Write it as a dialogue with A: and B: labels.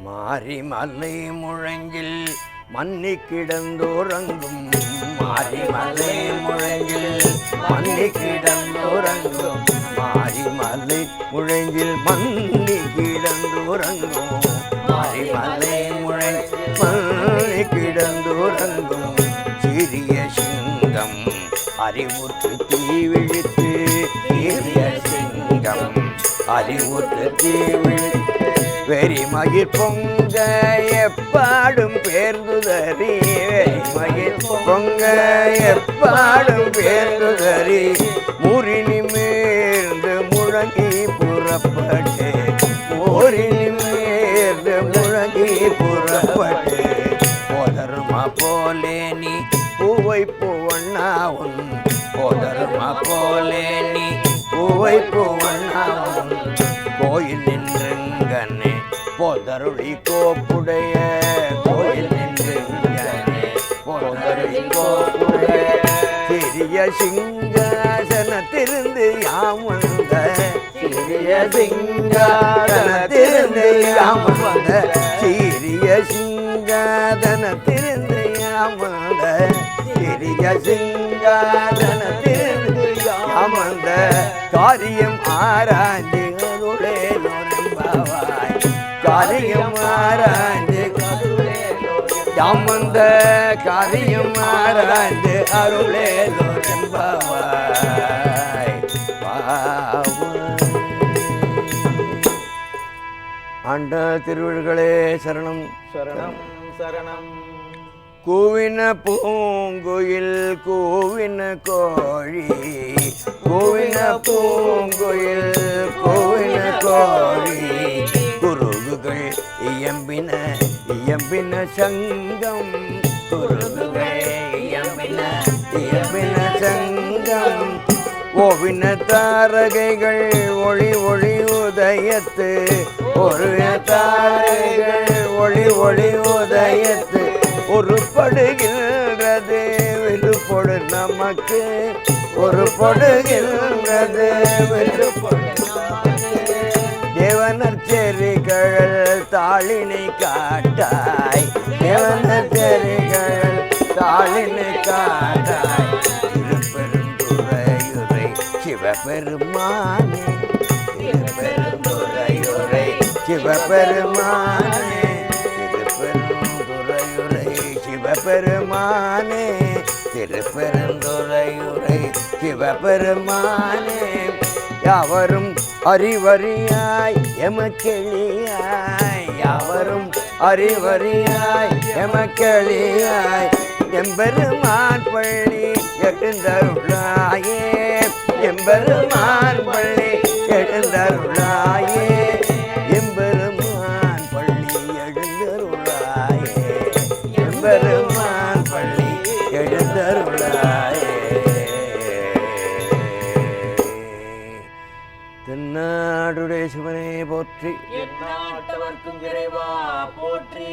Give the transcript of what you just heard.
A: மாரிமலை முழங்கில் மன்னி கிடந்தோரங்கும் மாரிமலை முழங்கில் மன்னி கிடந்தோரங்கும் மாரிமலை முழங்கில் மன்னி கிடந்தோரங்கும் மாரிமலை மன்னி கிடந்தோரங்கும் சிறிய சிங்கம் அறிவுற்று தீ விழித்து சிறிய சிங்கம் அறிவுற்று தீ விழித்து வெறிமகிழ் பொங்க எப்பாடும் பேர்ந்துதறி வெறிமகிழ் பொங்க எப்பாடும் பேர்ந்துதறி முறினி மேர்ந்து முழங்கி புறப்பட்டு முறினி மேர்ந்து முழங்கி புறப்பட்டு போதருமா போலே நீ பூவை பூவண்ணா உன் போதருமா போலே நீ பூவை பூவண்ணா உன் கோயில் நின்றுங்கனே போதருளி கோப்புடைய கோயில் நின்றுங்கனே போதருளி கோப்புடைய சிறிய சிங்காசனத்திலிருந்து யாம் வந்த சிறிய சிங்காசனத்திலிருந்து யாம் வந்த சிறிய சிங்காசனத்திலிருந்து யாம் வந்த சிறிய சிங்காசனத்திலிருந்து யாம் வந்த காரியம் ஆராய்ந்து காரியம் ஆராய்ந்து யாமந்த காரியம் ஆராய்ந்து அருளேலோரெம்பாவாய் ஆண்ட திருவிழர்களே சரணம்
B: சரணம் சரணம்.
A: கூவின பூங்குயில் கூவின கோழி கூவின பூங்குயில் கூவின கோழி குருகுகள் இயம்பின இயம்பின சங்கம் குருகுகள் இயம்பின இயம்பின சங்கம் ஓவின தாரகைகள் ஒளி ஒளி உதயத்து ஒரு தாரகைகள் ஒளி ஒளி உதயத்து ஒரு படுகின்றது விருப்பொடு நமக்கு ஒரு படுகின்றது விருப்பொடு தேவனர் செறிகள் தாளினை காட்டாய் தேவனர் செறிகள் தாளினை காட்டாய் திருப்பெருந்துறையுரை சிவபெருமானே திருப்பெருந்துறையுரை சிவபெருமானே திருப்பெருந்துறையுரை சிவபெருமானே திருப்பெருந்துறையுரை சிவபெருமானே யாவரும் அறிவறியாய் எமக்கெளியாய் யாவரும் அறிவறியாய் எமக்கெளியாய் எம்பெருமான் பள்ளி எழுந்தருளாயே எம்பெருமான் பள்ளி எழுந்தருளாயே எம்பெருமான் பள்ளி எழுந்தருளாயே எம்பெருமான் பள்ளி எழுந்தருளாயே. தென்னாடுடைய சிவனே போற்றி
B: எந்நாட்டவர்க்கும் இறைவா போற்றி.